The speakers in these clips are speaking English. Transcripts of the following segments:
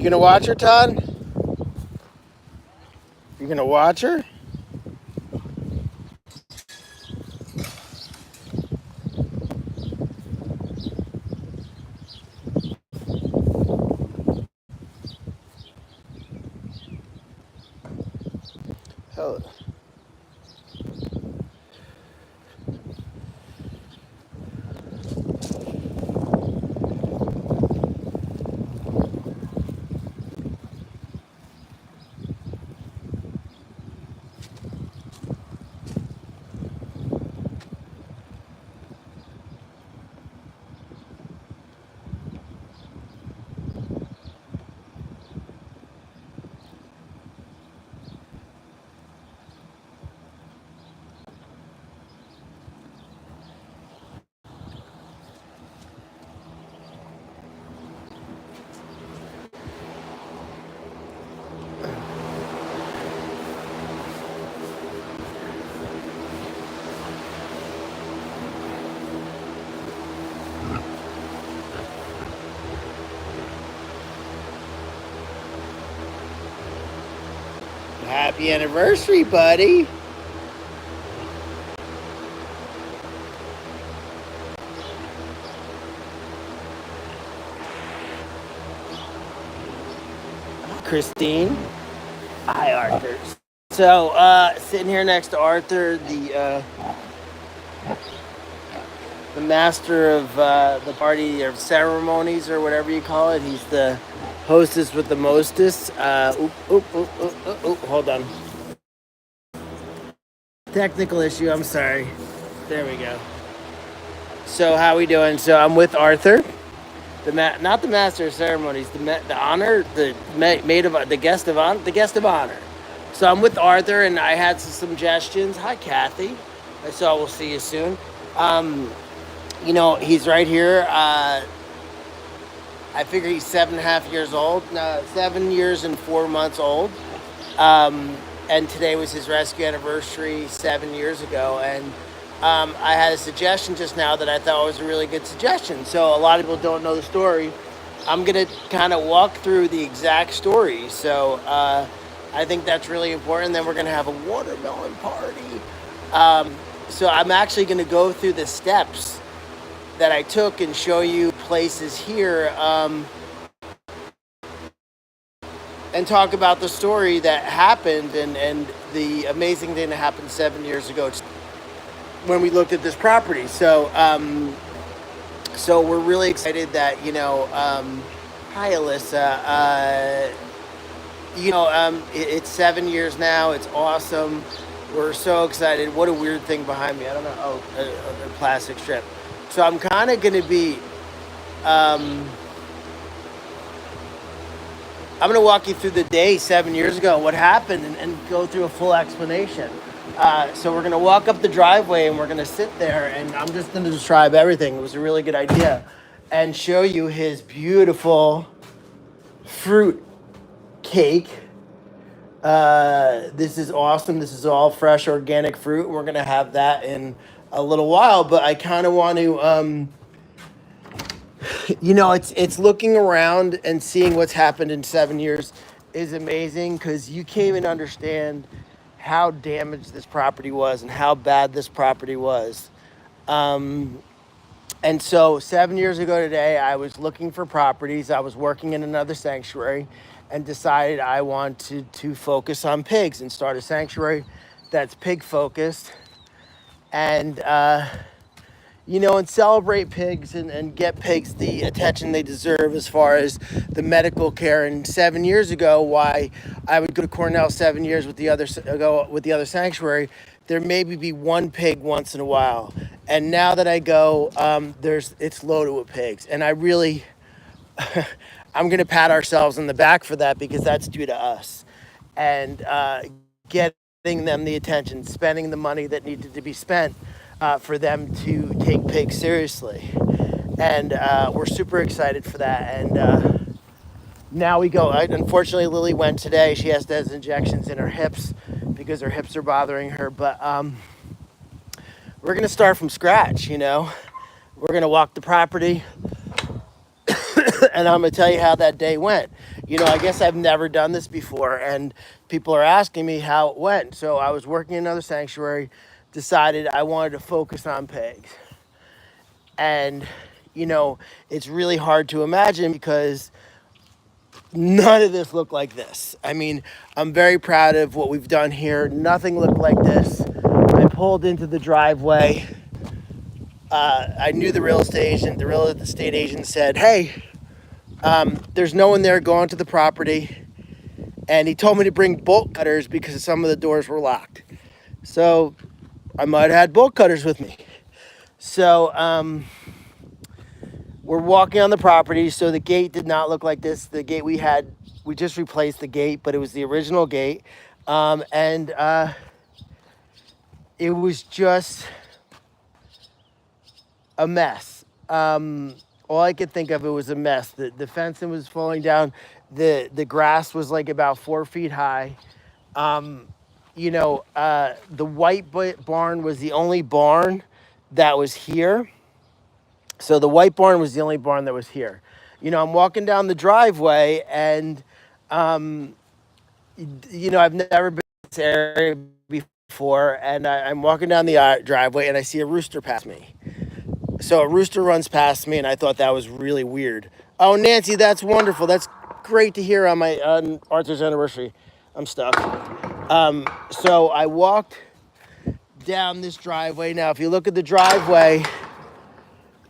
gonna watch her, Todd? You gonna watch her? Hell. Happy anniversary, buddy. Christine. Hi, Arthur. So, sitting here next to Arthur, the master of the party or ceremonies or whatever you call it. He's the hostess with the mostest. Hold on. Technical issue. I'm sorry. There we go. So how we doing? So I'm with Arthur, not the master of ceremonies, the honor, the guest of honor. So I'm with Arthur, and I had some suggestions. Hi, Kathy. So we'll see you soon. He's right here. I figure he's 7.5 years old. 7 years and 4 months old. And today was his rescue anniversary 7 years ago. And I had a suggestion just now that I thought was a really good suggestion. So a lot of people don't know the story. I'm going to kind of walk through the exact story. So I think that's really important. Then we're going to have a watermelon party. So I'm actually going to go through the steps that I took and show you places here and talk about the story that happened and the amazing thing that happened 7 years ago when we looked at this property. So we're really excited that, hi, Alyssa. It's 7 years now. It's awesome. We're so excited. What a weird thing behind me. I don't know. Oh, a plastic strip. So I'm kind of going to be, I'm going to walk you through the day 7 years ago, what happened, and go through a full explanation. So we're going to walk up the driveway, and we're going to sit there, and I'm just going to describe everything. It was a really good idea, and show you his beautiful fruit cake. This is awesome. This is all fresh organic fruit. We're going to have that in a little while, but I kind of want to, it's looking around and seeing what's happened in 7 years is amazing, because you can't even understand how damaged this property was and how bad this property was. And so 7 years ago today, I was looking for properties. I was working in another sanctuary and decided I wanted to focus on pigs and start a sanctuary that's pig focused. And, and celebrate pigs and get pigs the attention they deserve as far as the medical care. And 7 years ago, why I would go to Cornell 7 years with the other sanctuary, there maybe be one pig once in a while. And now that I go, it's loaded with pigs. And I really, I'm going to pat ourselves on the back for that, because that's due to us. And getting them the attention, spending the money that needed to be spent for them to take pigs seriously. And we're super excited for that. And now we go. Unfortunately, Lily went today. She has to have injections in her hips because her hips are bothering her. But we're going to start from scratch, We're going to walk the property. And I'm going to tell you how that day went. I guess I've never done this before, and people are asking me how it went. So I was working in another sanctuary, decided I wanted to focus on pigs. And, it's really hard to imagine because none of this looked like this. I mean, I'm very proud of what we've done here. Nothing looked like this. I pulled into the driveway. I knew the real estate agent. The real estate agent said, hey, there's no one there, going to the property. And he told me to bring bolt cutters because some of the doors were locked. So I might have had bolt cutters with me. So we're walking on the property. So the gate did not look like this. The gate we just replaced the gate, but it was the original gate. And it was just a mess. All I could think of, it was a mess. The fencing was falling down. The grass was like about 4 feet high. The white barn was the only barn that was here. So the white barn was the only barn that was here. I'm walking down the driveway and, I've never been in this area before. And I'm walking down the driveway and I see a rooster pass me. So a rooster runs past me, and I thought that was really weird. Oh, Nancy, that's wonderful. That's great to hear on Arthur's anniversary. I'm stuck. So I walked down this driveway. Now, if you look at the driveway,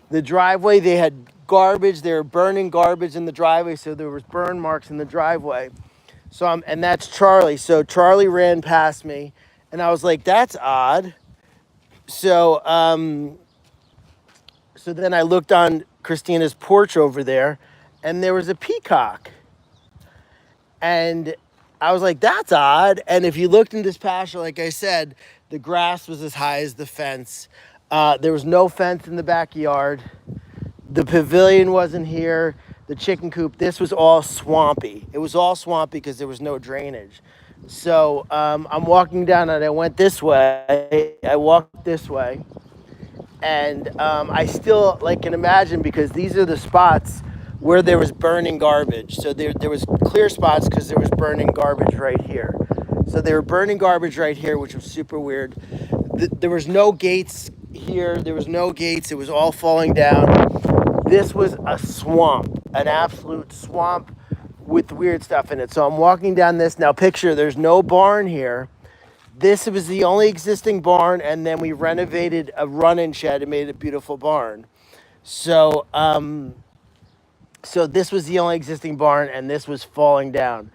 they had garbage. They were burning garbage in the driveway, so there was burn marks in the driveway. And that's Charlie. So Charlie ran past me, and I was like, that's odd. So then I looked on Christina's porch over there, and there was a peacock. And I was like, that's odd. And if you looked in this pasture, like I said, the grass was as high as the fence. There was no fence in the backyard. The pavilion wasn't here. The chicken coop, this was all swampy. It was all swampy because there was no drainage. So I'm walking down, and I went this way. I walked this way. And I still can imagine, because these are the spots where there was burning garbage. So there was clear spots because there was burning garbage right here. So they were burning garbage right here, which was super weird. There was no gates here. There was no gates. It was all falling down. This was a swamp, an absolute swamp with weird stuff in it. So I'm walking down this. Now picture, there's no barn here. This was the only existing barn, and then we renovated a run-in shed and made a beautiful barn. So, so this was the only existing barn, and this was falling down.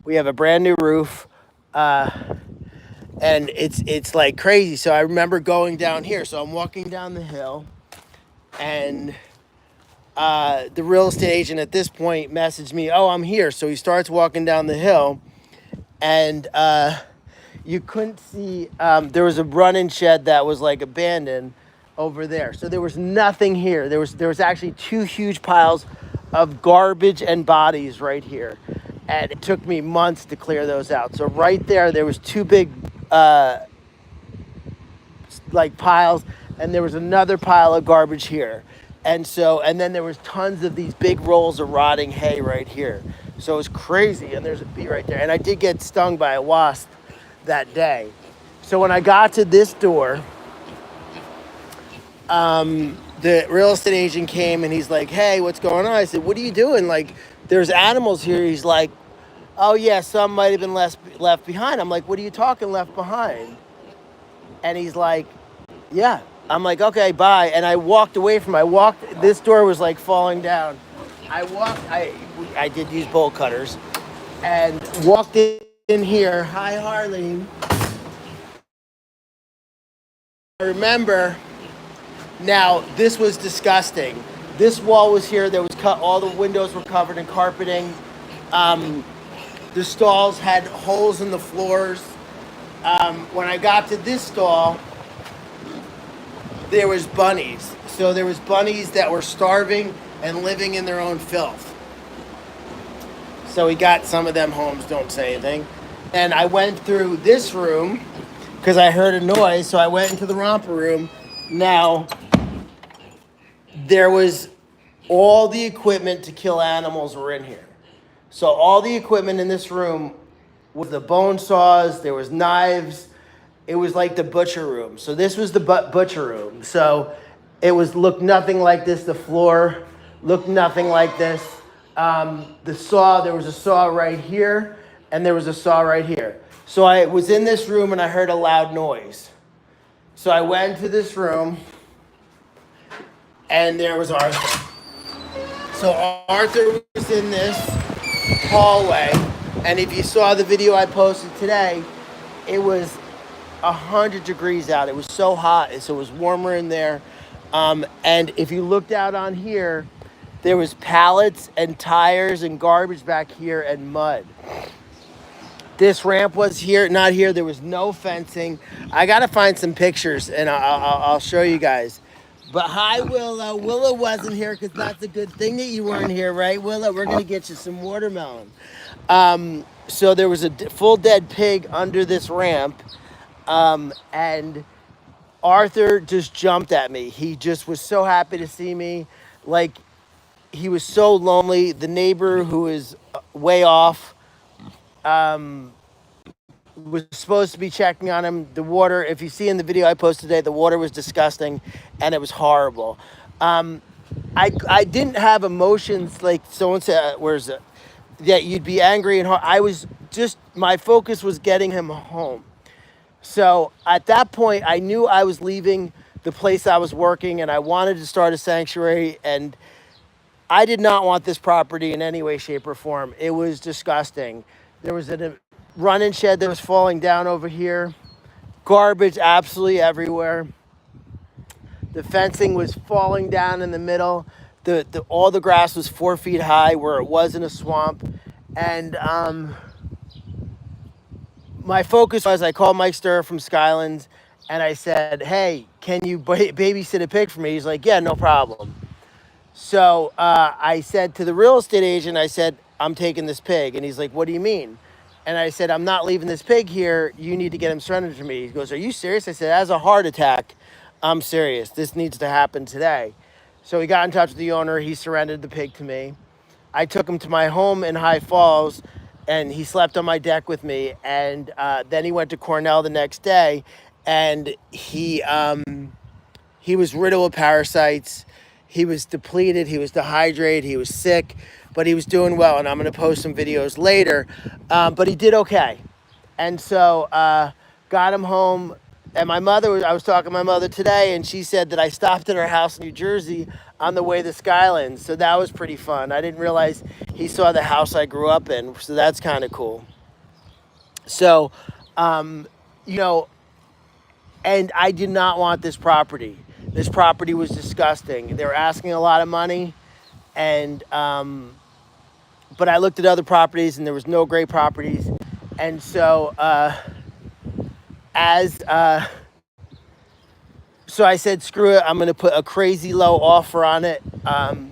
We have a brand new roof, and it's like crazy. So I remember going down here. So I'm walking down the hill, and the real estate agent at this point messaged me, "Oh, I'm here." So he starts walking down the hill, and you couldn't see, there was a run-in shed that was abandoned over there. So there was nothing here. There was actually 2 huge piles of garbage and bodies right here. And it took me months to clear those out. So right there was 2 big piles, and there was another pile of garbage here. And then there was tons of these big rolls of rotting hay right here. So it was crazy. And there's a bee right there. And I did get stung by a wasp that day. So when I got to this door, the real estate agent came, and he's like, "Hey, what's going on?" I said, "What are you doing? There's animals here." He's like, "Oh yeah, some might have been left behind." I'm like, "What are you talking left behind?" And he's like, "Yeah." I'm like, "Okay, bye." And I walked away from him. This door was falling down. I did use bolt cutters, and walked in here. Hi, Harleen. I remember, now this was disgusting. This wall was here. There was all the windows were covered in carpeting. The stalls had holes in the floors. When I got to this stall, there was bunnies. So there was bunnies that were starving and living in their own filth. So we got some of them homes, don't say anything. And I went through this room because I heard a noise. So I went into the romper room. Now, there was all the equipment to kill animals were in here. So all the equipment in this room was the bone saws, there was knives. It was like the butcher room. So this was the butcher room. So it was looked nothing like this. The floor looked nothing like this. The saw, there was a saw right here, and there was a saw right here. So I was in this room and I heard a loud noise. So I went to this room, and there was Arthur. So Arthur was in this hallway, and if you saw the video I posted today, it was 100 degrees out. It was so hot, so it was warmer in there. And if you looked out on here, there was pallets and tires and garbage back here and mud. This ramp was here, not here. There was no fencing. I gotta find some pictures and I'll show you guys. But hi, Willow. Willow wasn't here because that's a good thing that you weren't here, right, Willow? We're gonna get you some watermelon. So there was a full dead pig under this ramp, and Arthur just jumped at me. He just was so happy to see me. Like, he was so lonely. The neighbor, who is way off, was supposed to be checking on him. The water, if you see in the video I posted today, the water was disgusting and it was horrible. I didn't have emotions like someone said, where's it? That you'd be angry and I was just, my focus was getting him home. So at that point, I knew I was leaving the place I was working and I wanted to start a sanctuary, and I did not want this property in any way, shape, or form. It was disgusting. There was a running shed that was falling down over here. Garbage absolutely everywhere. The fencing was falling down in the middle. All the grass was 4 feet high where it wasn't a swamp. And my focus was, I called Mike Sturr from Skylands and I said, hey, can you babysit a pig for me? He's like, yeah, no problem. So I said to the real estate agent, I said, I'm taking this pig. And he's like, what do you mean? And I said, I'm not leaving this pig here. You need to get him surrendered to me. He goes, are you serious? I said, as a heart attack, I'm serious. This needs to happen today. So he got in touch with the owner. He surrendered the pig to me. I took him to my home in High Falls, and he slept on my deck with me. And then he went to Cornell the next day, and he was riddled with parasites. He was depleted. He was dehydrated. He was sick, but he was doing well. And I'm going to post some videos later. But he did okay. And so got him home. And I was talking to my mother today, and she said that I stopped at her house in New Jersey on the way to Skylands. So that was pretty fun. I didn't realize he saw the house I grew up in. So that's kind of cool. So, you know, and I did not want this property. This property was disgusting. They were asking a lot of money. And, but I looked at other properties and there was no great properties. And so, so I said, screw it, I'm going to put a crazy low offer on it. And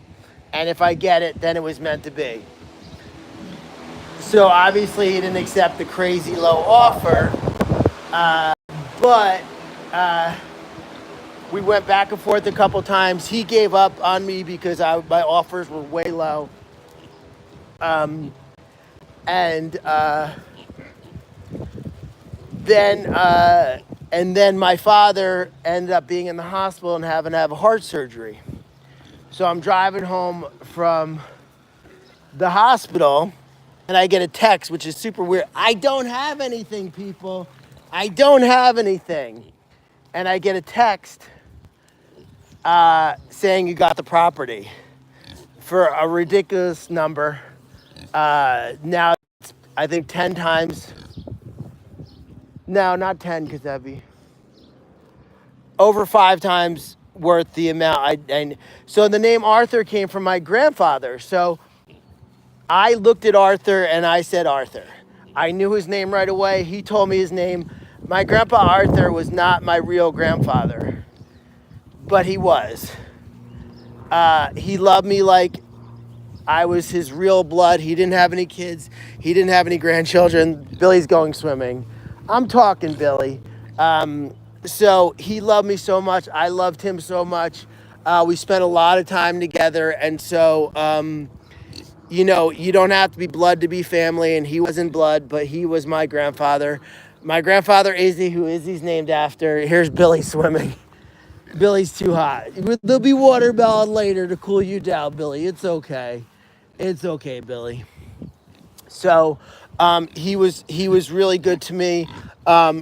if I get it, then it was meant to be. So obviously he didn't accept the crazy low offer. But we went back and forth a couple times. He gave up on me because my offers were way low. Then my father ended up being in the hospital and having to have a heart surgery. So I'm driving home from the hospital and I get a text, which is super weird. I don't have anything, people. I don't have anything. And I get a text saying you got the property for a ridiculous number. Now it's, I think 10 times. No, not 10, because that'd be over 5 times worth the amount. So the name Arthur came from my grandfather. So I looked at Arthur and I said Arthur. I knew his name right away. He told me his name. My grandpa Arthur was not my real grandfather, but he was. He loved me like I was his real blood. He didn't have any kids. He didn't have any grandchildren. Billy's going swimming. I'm talking Billy. So he loved me so much. I loved him so much. We spent a lot of time together. And so you don't have to be blood to be family, and he wasn't blood, but he was my grandfather. My grandfather Izzy, who Izzy's named after. Here's Billy swimming. Billy's too hot. There'll be watermelon later to cool you down, Billy. It's okay. It's okay, Billy. So he was really good to me.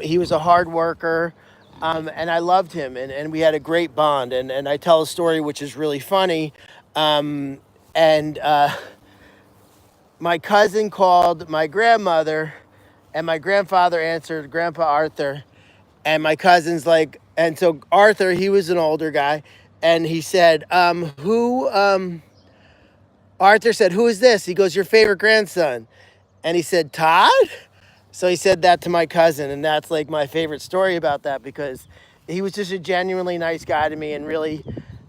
He was a hard worker, and I loved him, and we had a great bond. And I tell a story which is really funny. And My cousin called my grandmother, and my grandfather answered, Grandpa Arthur. And my cousin's like, and so Arthur, he was an older guy, and he said, Arthur said, who is this? He goes, your favorite grandson. And he said, Todd? So he said that to my cousin, and that's like my favorite story about that, because he was just a genuinely nice guy to me, and really,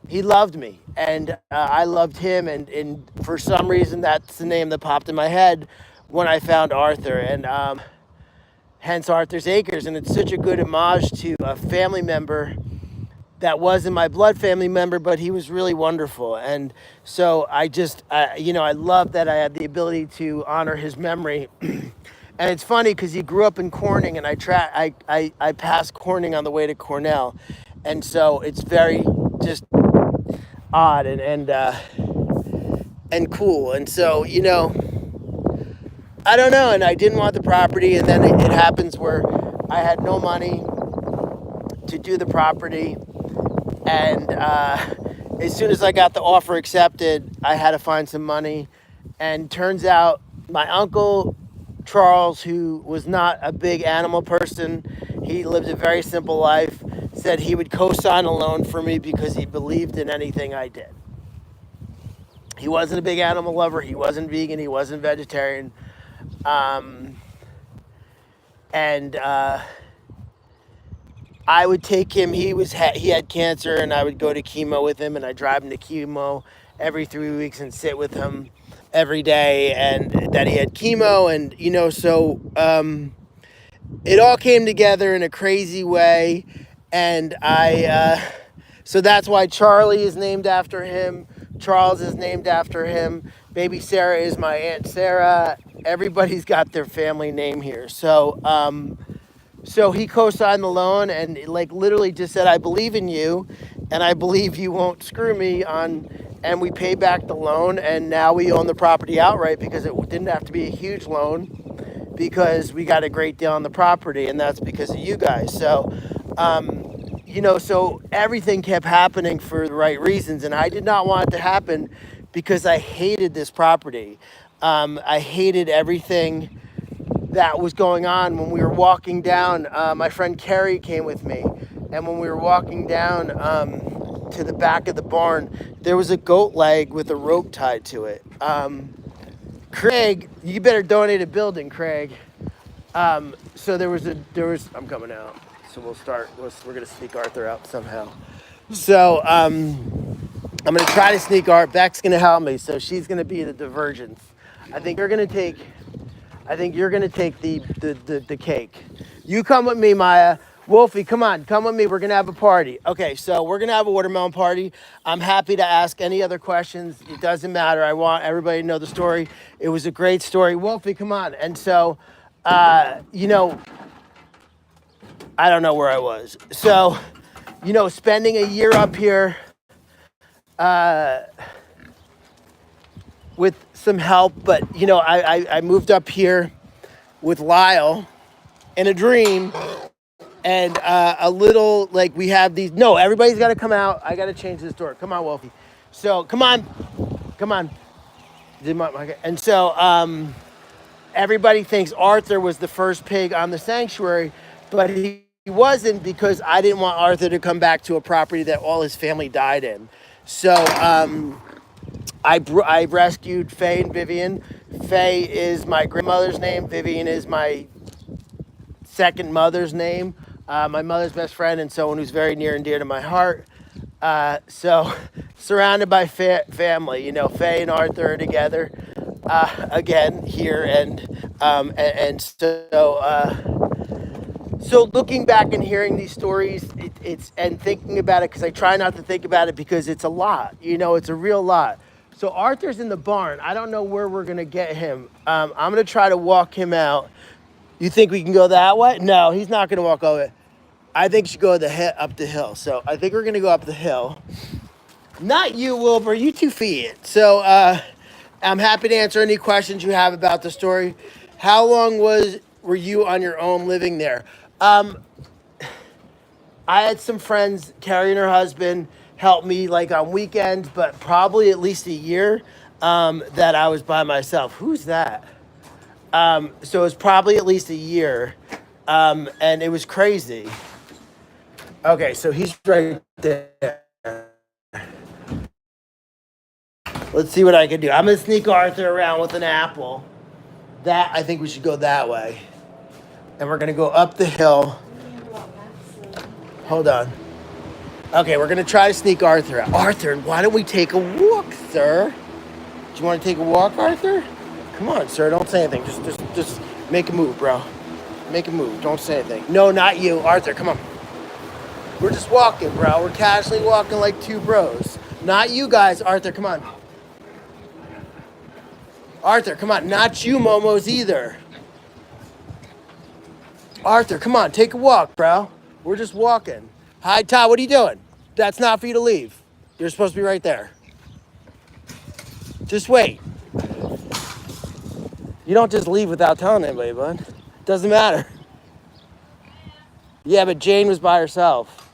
he loved me, and I loved him, and for some reason, that's the name that popped in my head when I found Arthur, and hence Arthur's Acres, and it's such a good homage to a family member that wasn't my blood family member, but he was really wonderful. And so I love that I had the ability to honor his memory. And it's funny because he grew up in Corning, and I passed Corning on the way to Cornell. And so it's very just odd and cool. And so, I don't know. And I didn't want the property. And then it happens where I had no money to do the property. And as soon as I got the offer accepted, I had to find some money. And turns out my uncle Charles, who was not a big animal person, he lived a very simple life, said he would co-sign a loan for me because he believed in anything I did. He wasn't a big animal lover. He wasn't vegan. He wasn't vegetarian. And I would take him. He had cancer, and I would go to chemo with him, and I drive him to chemo every 3 weeks and sit with him every day, and that he had chemo, and so it all came together in a crazy way, and so that's why Charlie is named after him. Charles is named after him. Baby Sarah is my Aunt Sarah. Everybody's got their family name here. So he co-signed the loan, and like literally just said, I believe in you, and I believe you won't screw me on, and we paid back the loan, and now we own the property outright because it didn't have to be a huge loan, because we got a great deal on the property, and that's because of you guys. So, so everything kept happening for the right reasons, and I did not want it to happen because I hated this property. I hated everything that was going on. When we were walking down, my friend Carrie came with me, and when we were walking down to the back of the barn, there was a goat leg with a rope tied to it. Craig, you better donate a building, Craig. So there was, I'm coming out. So we're gonna sneak Arthur out somehow. So I'm gonna try to sneak Art. Beck's gonna help me, so she's gonna be the divergence. I think you're gonna take the cake. You come with me, Maya. Wolfie, come with me. We're gonna have a party. Okay, so we're gonna have a watermelon party. I'm happy to ask any other questions. It doesn't matter. I want everybody to know the story. It was a great story. Wolfie, come on. And so, I don't know where I was. So, spending a year up here with some help, but I moved up here with Lyle in a dream, and a little, like, we have these, no, everybody's got to come out. I got to change this door. Come on, Wolfie. So come on. And so everybody thinks Arthur was the first pig on the sanctuary, but he wasn't, because I didn't want Arthur to come back to a property that all his family died in. So I rescued Faye and Vivian. Faye is my grandmother's name. Vivian is my second mother's name. My mother's best friend, and someone who's very near and dear to my heart. So surrounded by family, Faye and Arthur are together again here, and so looking back and hearing these stories, it's and thinking about it, because I try not to think about it because it's a lot, it's a real lot. So Arthur's in the barn. I don't know where we're gonna get him. I'm gonna try to walk him out. You think we can go that way? No, he's not gonna walk over. I think you should go up the hill. So I think we're gonna go up the hill. Not you, Wilbur. You 2 feet. So I'm happy to answer any questions you have about the story. How long were you on your own living there? I had some friends, Carrie and her husband, help me like on weekends, but probably at least a year that I was by myself. Who's that? So it was probably at least a year, and it was crazy. Okay, so he's right there. Let's see what I can do. I'm gonna sneak Arthur around with an apple. I think we should go that way. And we're gonna go up the hill. Hold on. Okay, we're gonna try to sneak Arthur out. Arthur, why don't we take a walk, sir? Do you want to take a walk, Arthur? Come on, sir. Don't say anything. Just make a move, bro. Make a move. Don't say anything. No, not you, Arthur. Come on. We're just walking, bro. We're casually walking like 2 bros. Not you guys, Arthur. Come on. Arthur, come on. Not you, Momos, either. Arthur, come on. Take a walk, bro. We're just walking. Hi, Todd. What are you doing? That's not for you to leave. You're supposed to be right there. Just wait. You don't just leave without telling anybody, bud. Doesn't matter. Yeah, but Jane was by herself.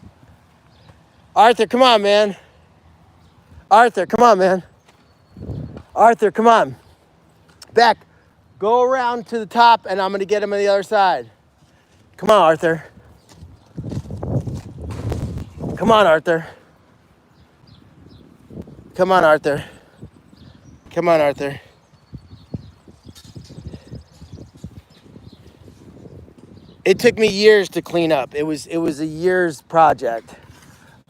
Arthur, come on, man. Arthur, come on, man. Arthur, come on. Beck, go around to the top and I'm going to get him on the other side. Come on, Arthur. Come on, Arthur. Come on, Arthur. Come on, Arthur. It took me years to clean up. It was a year's project.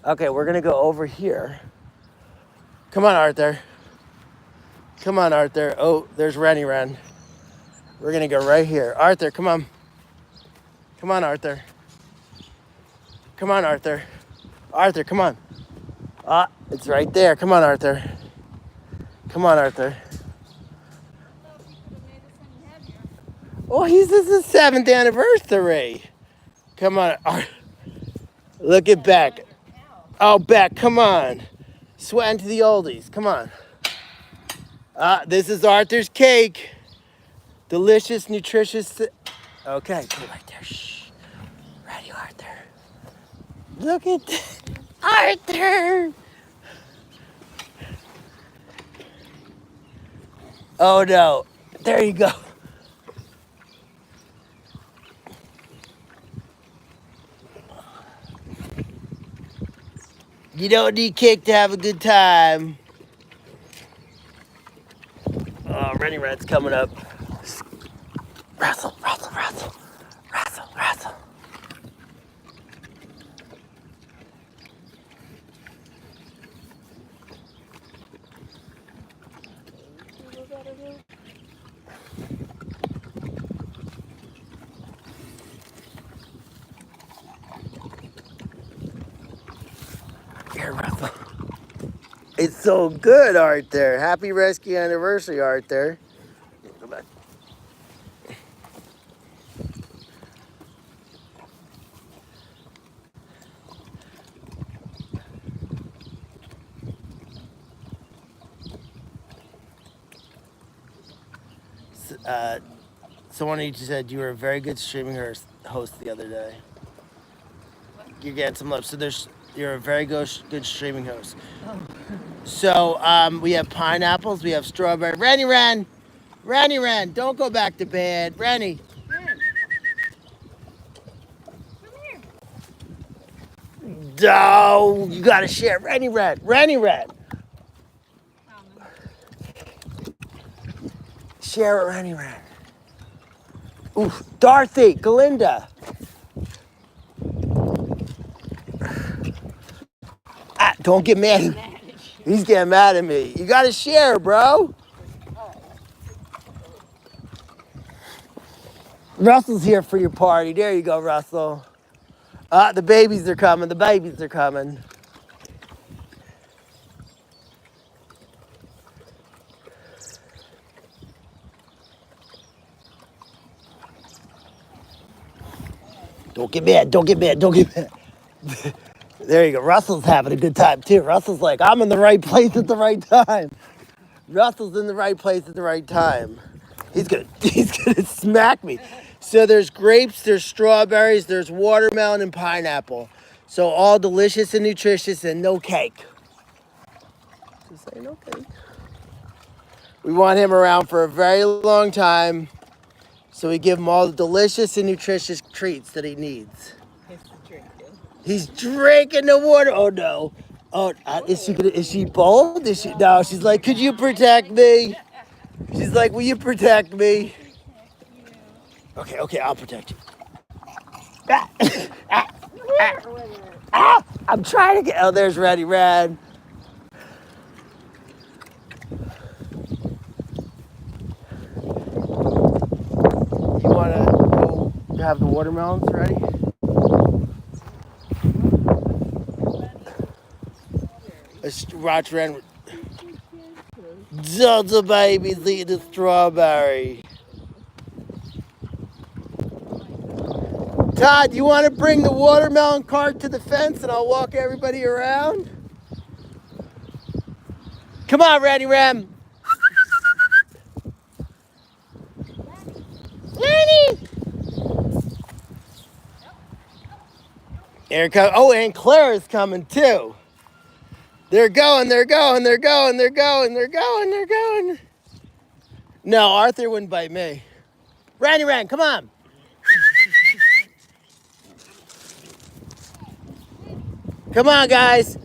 Okay, we're going to go over here. Come on, Arthur. Come on, Arthur. Oh, there's Rennie Ren. We're going to go right here. Arthur, come on. Come on, Arthur. Come on, Arthur. Arthur, come on. Ah, it's right there. Come on, Arthur. Come on, Arthur. Oh, this is his 7th anniversary. Come on. Look at Beck. Oh, Beck, come on. Sweating to the oldies. Come on. This is Arthur's cake. Delicious, nutritious. Okay, go right there. Shh. Ready, Arthur. Look at that. Arthur. Oh, no. There you go. You don't need cake to have a good time. Oh, Rennie Red's coming up. Wrestle, wrestle, wrestle. Wrestle, wrestle. Here, Russell. It's so good, Arthur. Happy rescue anniversary, Arthur. Go back. Someone you said you were a very good streaming host the other day. You're getting some love. So you're a very good streaming host. Oh. So we have pineapples, we have strawberry. Rennie Ren, don't go back to bed. Rennie. Come here. No, you gotta share. Rennie Ren. Share it, Rennie Ren. Oof, Dorothy, Galinda. Don't get mad. He's getting mad at me. You gotta share, bro. Russell's here for your party. There you go, Russell. The babies are coming. Don't get mad. Don't get mad. Don't get mad. There you go. Russell's having a good time too. Russell's like, I'm in the right place at the right time. Russell's in the right place at the right time. He's gonna smack me. So there's grapes, there's strawberries, there's watermelon and pineapple. So all delicious and nutritious and no cake. Just say no cake. We want him around for a very long time. So we give him all the delicious and nutritious treats that he needs. He's drinking the water. Oh no. Oh, is she bold? No, she's like, could you protect me? She's like, will you protect me? Okay, I'll protect you. I'm trying to get, oh, there's Ready Red. You want to go have the watermelons ready? Let's watch Ren. Zelda baby's eating a strawberry. Todd, you want to bring the watermelon cart to the fence and I'll walk everybody around? Come on, Ready Rem. Lenny! Here comes, oh, and Clara's coming too. They're going. No, Arthur wouldn't bite me. Randy Ran, come on. Come on, guys.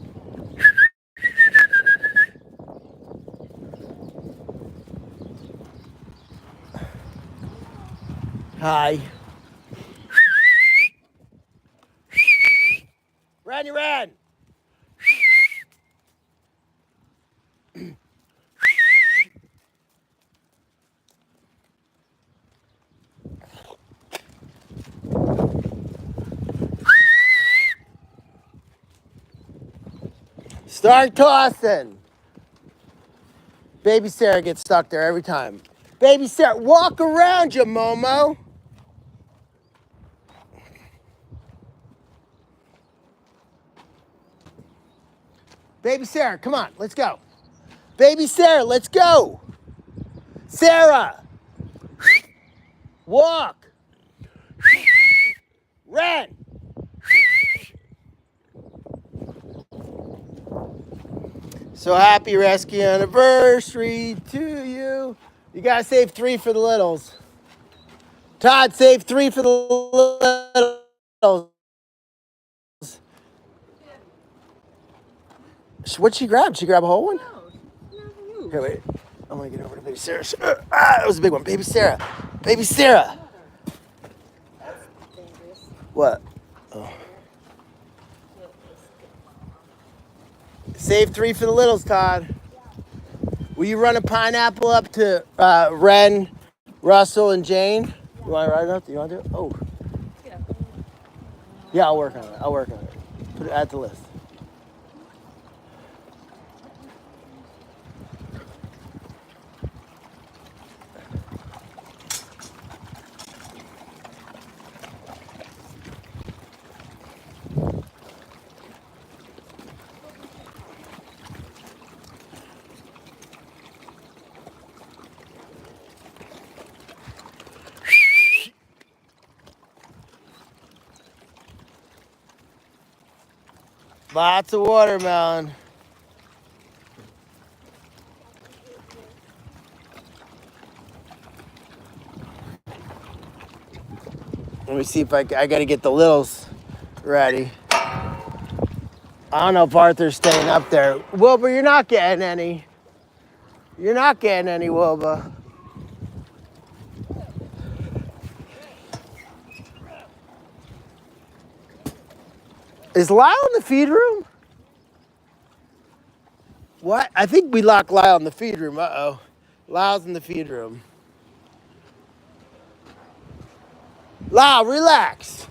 Hi. Randy Ran. Start tossing. Baby Sarah gets stuck there every time. Baby Sarah, walk around you, Momo. Baby Sarah, come on, let's go. Baby Sarah, let's go. Sarah, walk. Ren. So happy rescue anniversary to you. You gotta save 3 for the littles. Todd, save 3 for the littles. What'd she grab? Did she grab a whole one? No. Here, wait. I'm gonna get over to Baby Sarah. That was a big one. Baby Sarah. Baby Sarah. What? Oh. Save 3 for the littles, Todd. Will you run a pineapple up to Ren, Russell, and Jane? You want to ride it up? Do you want to do it? Oh. Yeah, I'll work on it. Put it at the list. Lots of watermelon. Let me see if I got to get the littles ready. I don't know if Arthur's staying up there. Wilbur, you're not getting any. You're not getting any, Wilbur. Is Lyle in the feed room? What? I think we locked Lyle in the feed room. Uh-oh. Lyle's in the feed room. Lyle, relax.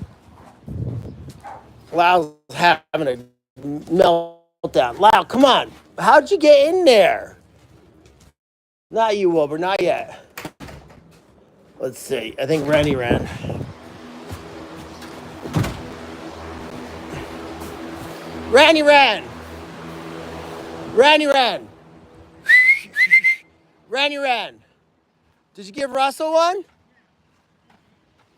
Lyle's having a meltdown. Lyle, come on. How'd you get in there? Not you, Wilbur. Not yet. Let's see. I think Rennie ran. Randy ran. Randy ran. Randy ran. Did you give Russell one?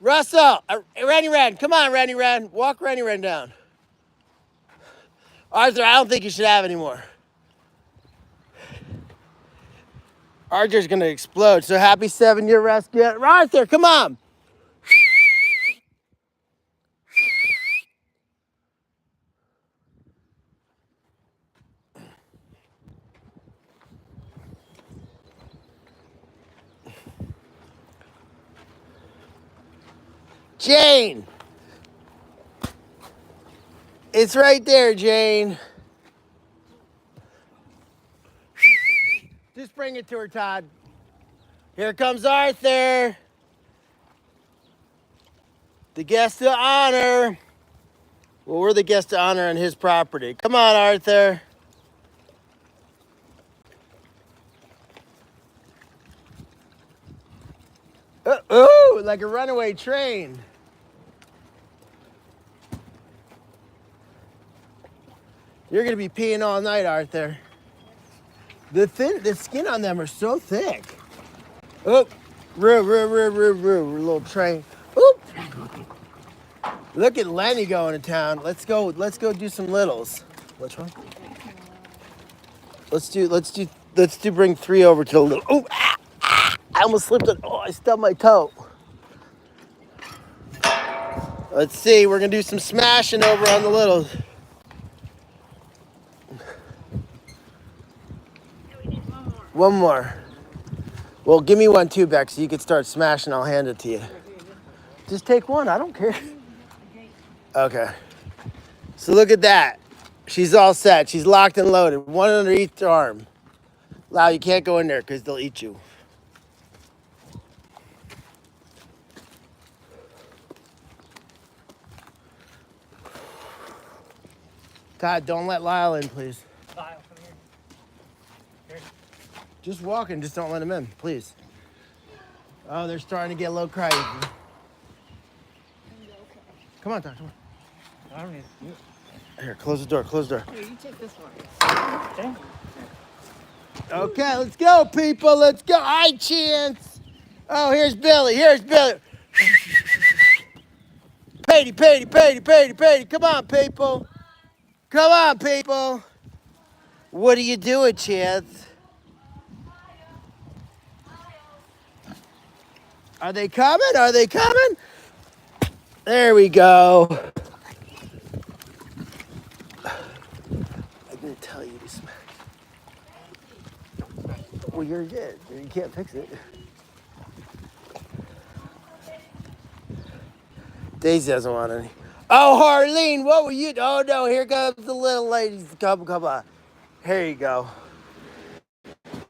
Russell, Randy ran. Come on, Randy ran. Walk Randy ran down. Arthur, I don't think you should have any more. Arthur's gonna explode. So happy 7-year rescue. Arthur, come on. Jane. It's right there, Jane. Just bring it to her, Todd. Here comes Arthur. The guest of honor. Well, we're the guest of honor on his property. Come on, Arthur. Ooh, like a runaway train. You're gonna be peeing all night, Arthur. The skin on them are so thick. Oh, little train. Oop. Look at Lenny going to town. Let's go do some littles. Which one? Let's bring 3 over to the little. Oh, I almost slipped it. Oh, I stubbed my toe. Let's see, we're gonna do some smashing over on the littles. One more. Well, give me one too, Beck, so you can start smashing. I'll hand it to you. Just take one. I don't care. Okay. So look at that. She's all set. She's locked and loaded. One under each arm. Lau, you can't go in there because they'll eat you. Todd, don't let Lyle in, please. Lyle, come here. Just walking, just don't let him in, please. Oh, they're starting to get low cry. Come on, Todd, come on. I don't need it. Here, close the door, close the door. Here, you take this one. Okay. Okay, let's go, people, let's go. Hi, Chance. Oh, here's Billy, Patty. Come on, people. Come on, people. What are you doing, Chance? Are they coming? Are they coming? There we go. I didn't tell you to smack. Well, you're good. You can't fix it. Daisy doesn't want any. Oh, Harleen, what were you? Oh, no, here comes the little ladies. Come on. Here you go.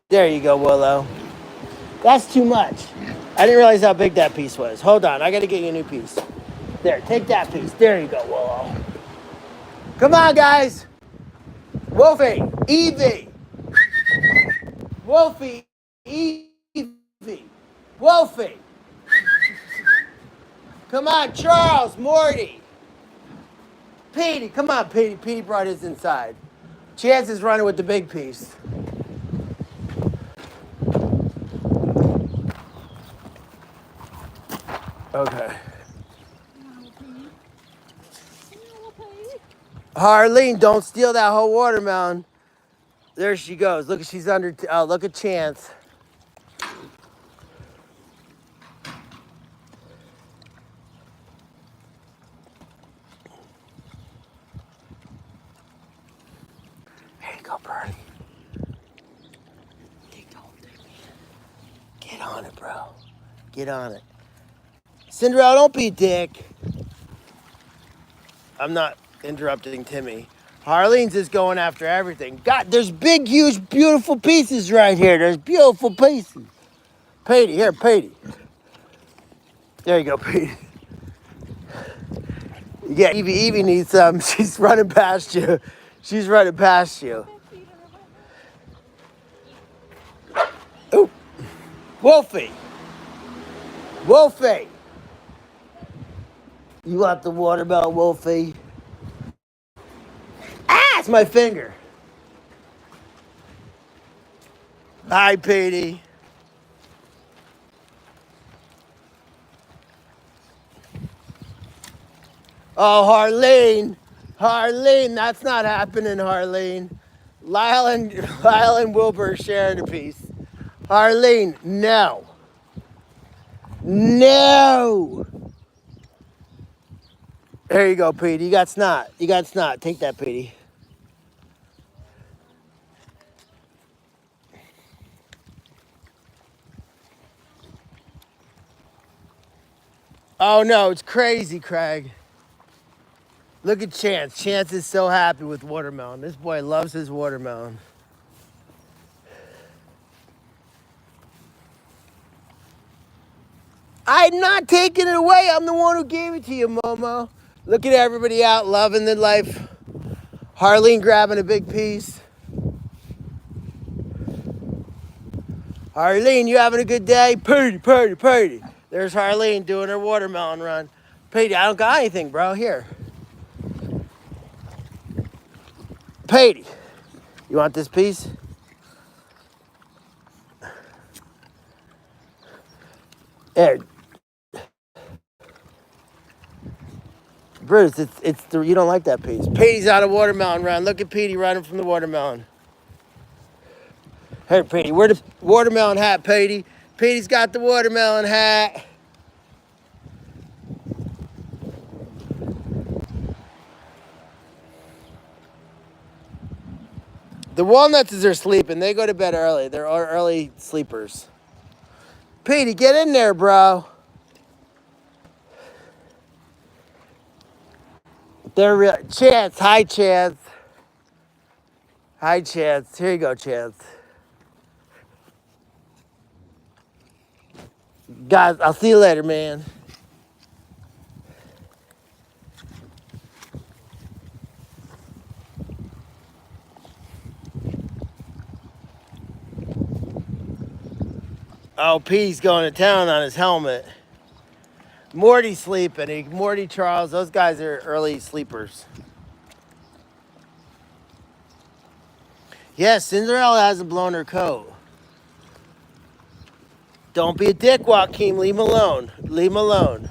There you go, Willow. That's too much. I didn't realize how big that piece was. Hold on, I got to get you a new piece. There, take that piece. There you go, Willow. Come on, guys. Wolfie, Evie. Wolfie, Evie. Wolfie. Come on, Charles, Morty. Petey, come on, Petey. Petey brought his inside. Chance is running with the big piece. Okay. Harleen, don't steal that whole watermelon. There she goes. Look, she's under. Oh, look at Chance. There you go, Bernie. Get on it, bro. Get on it. Cinderella, don't be a dick. I'm not interrupting Timmy. Harlene's is going after everything. God, there's big, huge, beautiful pieces right here. There's beautiful pieces. Petey, here, Petey. There you go, Petey. Yeah, Evie needs some. She's running past you. She's running past you. Oh, Wolfie. Wolfie. You want the watermelon, Wolfie? Ah! Fix my finger. Hi, Petey. Oh, Harleen, that's not happening, Harleen. Lyle and Wilbur are sharing a piece. Harleen, no. No. There you go, Petey. You got snot. Take that, Petey. Oh, no, it's crazy, Craig. Look at Chance. Chance is so happy with watermelon. This boy loves his watermelon. I'm not taking it away. I'm the one who gave it to you, Momo. Look at everybody out loving the life. Harleen grabbing a big piece. Harleen, you having a good day? Petey. There's Harleen doing her watermelon run. Petey, I don't got anything, bro. Here. Petey, you want this piece? There. Bruce, you don't like that piece. Petey's on a watermelon run. Look at Petey running from the watermelon. Hey, Petey, where the watermelon hat, Petey? Petey's got the watermelon hat. The walnuts are sleeping. They go to bed early. They're early sleepers. Petey, get in there, bro. They're real. Chance. Hi, Chance. Hi, Chance. Here you go, Chance. Guys, I'll see you later, man. Oh, P's going to town on his helmet. Morty's sleeping. Morty, Charles, those guys are early sleepers. Yes, Cinderella hasn't blown her coat. Don't be a dick, Joaquin. Leave him alone. Leave him alone.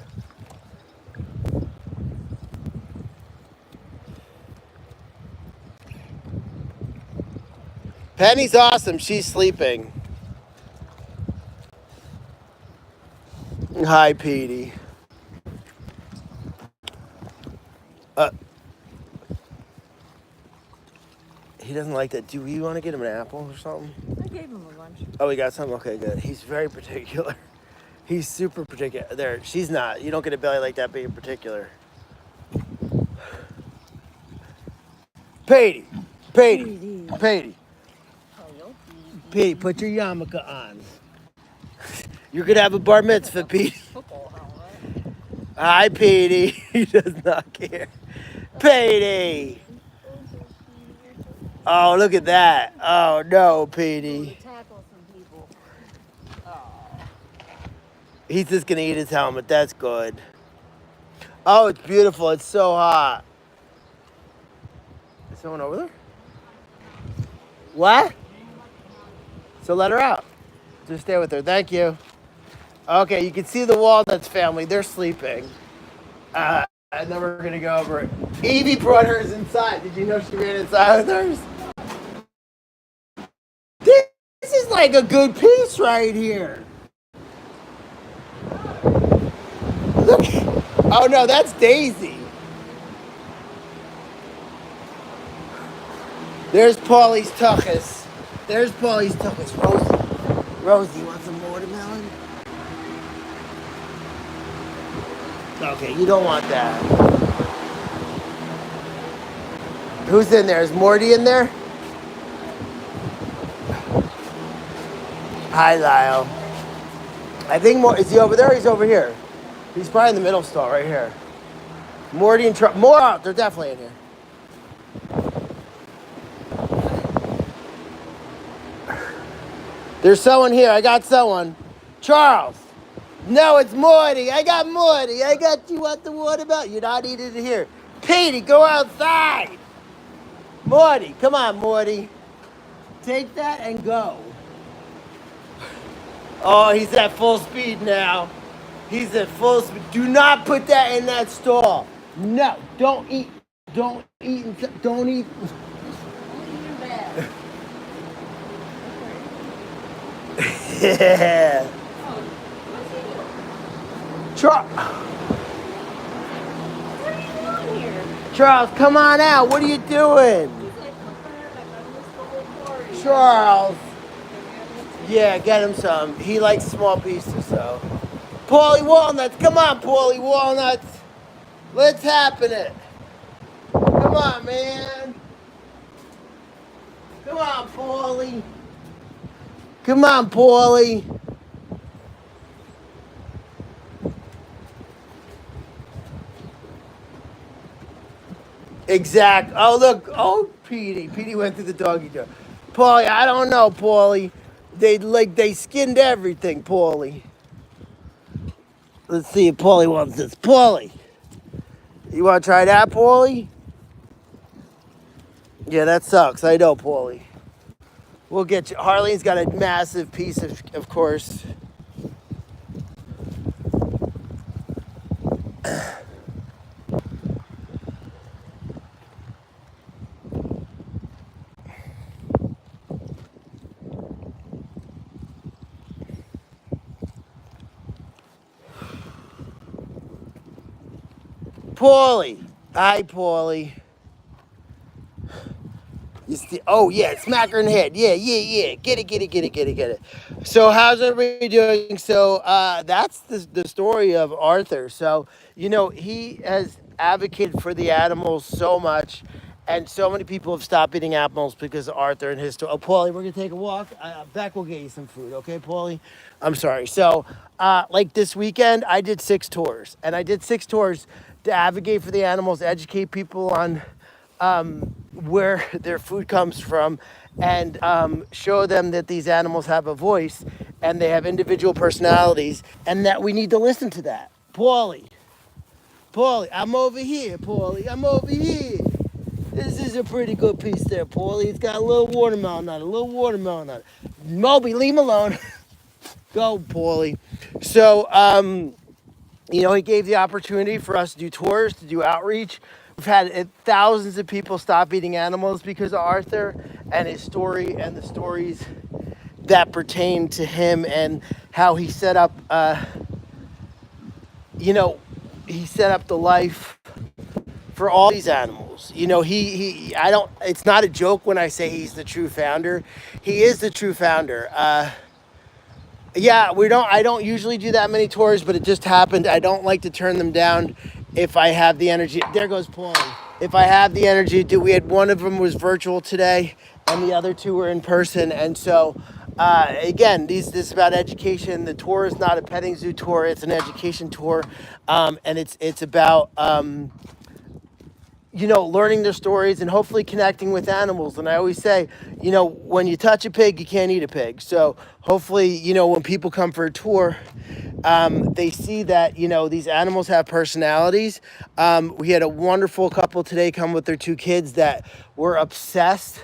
Penny's awesome. She's sleeping. Hi, Petey. He doesn't like that. Do we want to get him an apple or something? I gave him a lunch. Oh, we got something? Okay, good. He's very particular. He's super particular. There, she's not. You don't get a belly like that being particular. Petey. Petey, put your yarmulke on. You're going to have a bar mitzvah, Petey. Hi, Petey. He does not care. Petey. Oh, look at that. Oh, no, Petey. He's just going to eat his helmet. That's good. Oh, it's beautiful. It's so hot. Is someone over there? What? So let her out. Just stay with her. Thank you. Okay, you can see the Walnuts family. They're sleeping. And then we're going to go over it. Evie brought hers inside. Did you know she ran inside with hers? This is like a good piece right here. Look. Oh, no, that's Daisy. There's Paulie's Tuchus. Rosie, you want some watermelon? Okay, you don't want that. Who's in there? Is Morty in there? Hi, Lyle. I think is he over there or he's over here? He's probably in the middle stall right here. Morty and more out. They're definitely in here. There's someone here. I got someone. Charles. No, it's Morty. I got Morty. I got you at the watermelon. You're not eating it here. Petey, go outside. Morty, come on, Morty. Take that and go. Oh, he's at full speed now. He's at full speed. Do not put that in that stall. No, don't eat. Don't eat. Don't eat. Yeah. What are you doing here? Charles, come on out. What are you doing? Charles. Yeah, get him some. He likes small pieces, so. Paulie Walnuts, come on, Paulie Walnuts. Let's happen it. Come on, man. Come on, Paulie. Come on, Paulie. Exact. Oh, look. Oh, Petey. Petey went through the doggy door. Paulie, I don't know, Paulie. They skinned everything, Paulie. Let's see if Paulie wants this. Paulie, you want to try that, Paulie? Yeah, that sucks. I know, Paulie. We'll get you. Harley's got a massive piece of course. Paulie. Hi, Paulie. Oh yeah, smack her in the head. Yeah. Get it. So how's everybody doing? So that's the story of Arthur. So he has advocated for the animals so much, and so many people have stopped eating apples because of Arthur and his story. Oh, Paulie, we're gonna take a walk. Beck will get you some food, okay, Paulie? I'm sorry. So like this weekend, I did 6 tours, and I did 6 tours to advocate for the animals, educate people on where their food comes from, and show them that these animals have a voice and they have individual personalities, and that we need to listen to that. Paulie, I'm over here, Paulie. I'm over here. This is a pretty good piece there, Paulie. It's got a little watermelon on it. Moby, leave him alone. Go, Paulie. So, he gave the opportunity for us to do tours, to do outreach. We've had thousands of people stop eating animals because of Arthur and his story and the stories that pertain to him and how he set up, he set up the life for all these animals. It's not a joke when I say he's the true founder. He is the true founder. Yeah, I don't usually do that many tours, but it just happened. I don't like to turn them down if I have the energy. There goes Paulie. If I have the energy to, we had one of them was virtual today, and the other 2 were in person. And so, again, this is about education. The tour is not a petting zoo tour; it's an education tour, and it's about learning their stories and hopefully connecting with animals. And I always say, when you touch a pig, you can't eat a pig. So hopefully, when people come for a tour, they see that, these animals have personalities. We had a wonderful couple today come with their 2 kids that were obsessed.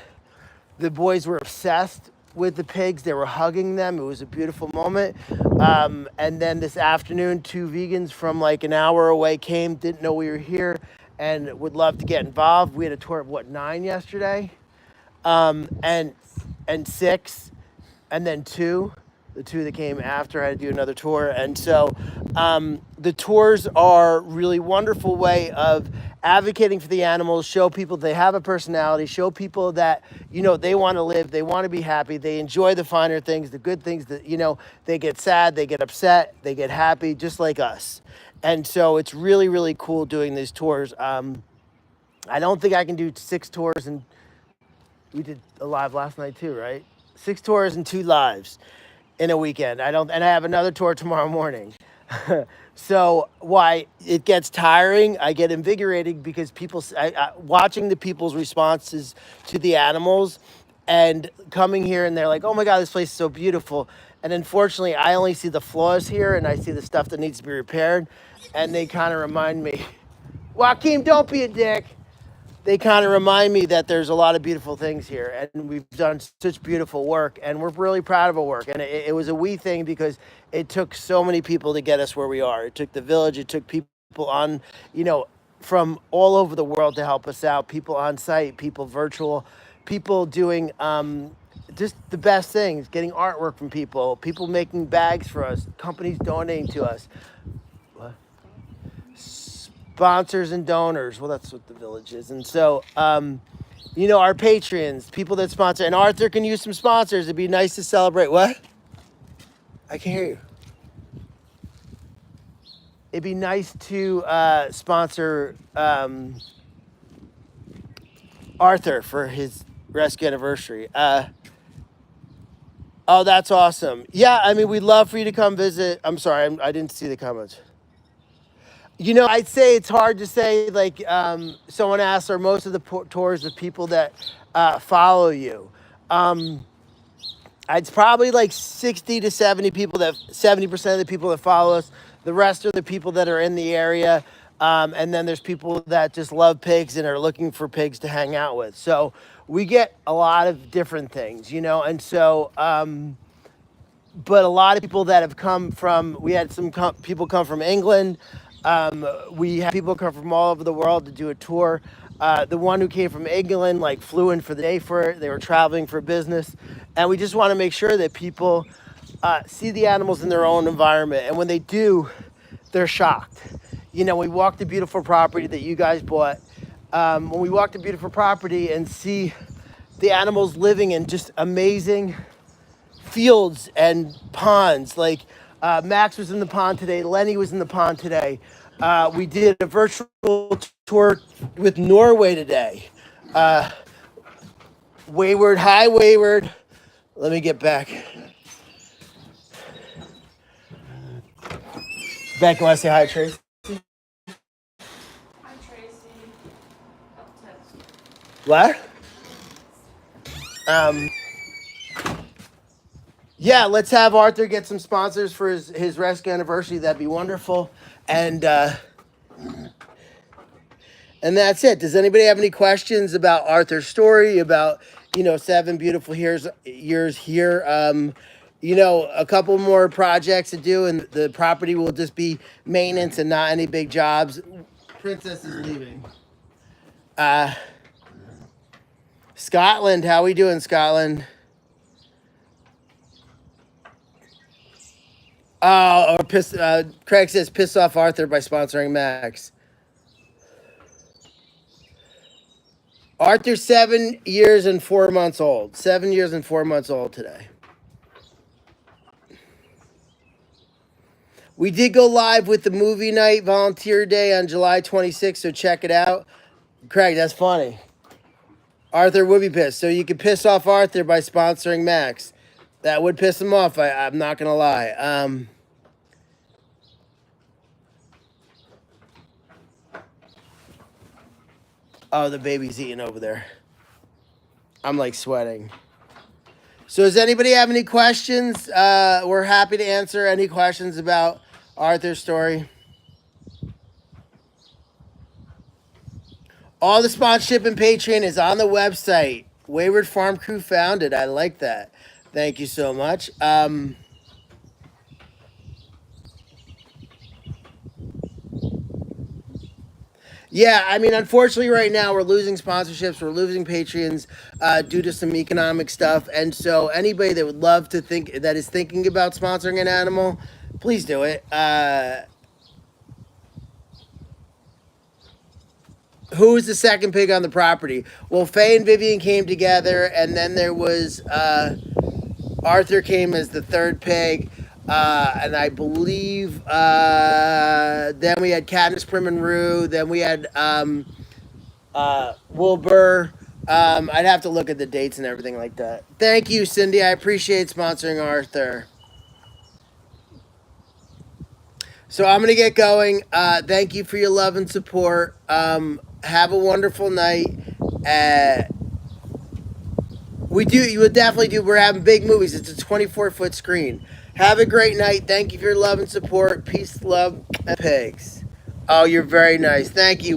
The boys were obsessed with the pigs. They were hugging them. It was a beautiful moment. And then this afternoon, 2 vegans from like an hour away came, didn't know we were here, and would love to get involved. We had a tour of 9 yesterday, and 6, and then 2. The 2 that came after, I had to do another tour. And so the tours are really wonderful way of advocating for the animals, show people they have a personality, show people that, they want to live, they want to be happy, they enjoy the finer things, the good things that, they get sad, they get upset, they get happy, just like us. And so it's really, really cool doing these tours. I don't think I can do 6 tours, and we did a live last night too, right? 6 tours and 2 lives in a weekend. I have another tour tomorrow morning. So why it gets tiring, I get invigorated because watching the people's responses to the animals and coming here, and they're like, oh my God, this place is so beautiful. And unfortunately, I only see the flaws here, and I see the stuff that needs to be repaired. And they kind of remind me, Joaquin, don't be a dick. they kind of remind me that there's a lot of beautiful things here, and we've done such beautiful work, and we're really proud of our work. And it was a we thing because it took so many people to get us where we are. It took the village, it took people on, you know, from all over the world to help us out. People on site, people virtual, people doing just the best things, getting artwork from people, people making bags for us, companies donating to us. What? Sponsors and donors. Well, that's what the village is. And so, you know, our patrons, people that sponsor, and Arthur can use some sponsors. It'd be nice to celebrate. What? I can't hear you. It'd be nice to sponsor Arthur for his rescue anniversary. Oh, that's awesome. Yeah, I mean, we'd love for you to come visit. I'm sorry, I didn't see the comments. You know, I'd say it's hard to say. Like someone asked, are most of the tours of people that follow you? It's probably like 60 to 70 people that 70% of the people that follow us. The rest are the people that are in the area. And then there's people that just love pigs and are looking for pigs to hang out with. So we get a lot of different things, you know, and so but a lot of people that have come from, we had some people come from England. We had people come from all over the world to do a tour. The one who came from England, like, flew in for the day for it. They were traveling for business. And we just want to make sure that people see the animals in their own environment. And when they do, they're shocked. You know, we walk the beautiful property that you guys bought. When we walk the beautiful property and see the animals living in just amazing fields and ponds. Like Max was in the pond today. Lenny was in the pond today. We did a virtual tour with Norway today. Wayward, hi Wayward. Let me get back. Beck, you want to say hi, Tracy? Hi, Tracy. I'll text you. What? Yeah, let's have Arthur get some sponsors for his rescue anniversary. That'd be wonderful. And that's it. Does anybody have any questions about Arthur's story, about, you know, 7 beautiful years here? You know, a couple more projects to do, and the property will just be maintenance and not any big jobs. Princess is leaving. Scotland, how we doing, Scotland? Oh, or Craig says piss off Arthur by sponsoring Max. Arthur's 7 years and 4 months old. 7 years and 4 months old today. We did go live with the movie night volunteer day on July 26th, so check it out. Craig, that's funny. Arthur would be pissed. So you could piss off Arthur by sponsoring Max. That would piss him off, I'm not going to lie. Oh, the baby's eating over there. I'm like sweating. So does anybody have any questions? We're happy to answer any questions about Arthur's story. All the sponsorship and Patreon is on the website. Wayward Farm Crew found it. I like that. Thank you so much. Yeah, I mean, unfortunately, right now we're losing sponsorships, we're losing Patreons due to some economic stuff, and so anybody that would love to that is thinking about sponsoring an animal, please do it. Who was the second pig on the property? Well, Faye and Vivian came together, and then there was Arthur came as the third pig. And I believe then we had Cadmus, Prim, and Rue. Then we had Wilbur. I'd have to look at the dates and everything like that. Thank you, Cindy. I appreciate sponsoring Arthur. So I'm going to get going. Thank you for your love and support. Have a wonderful night. You would definitely do. We're having big movies. It's a 24-foot screen. Have a great night. Thank you for your love and support. Peace, love, and pigs. Oh, you're very nice. Thank you.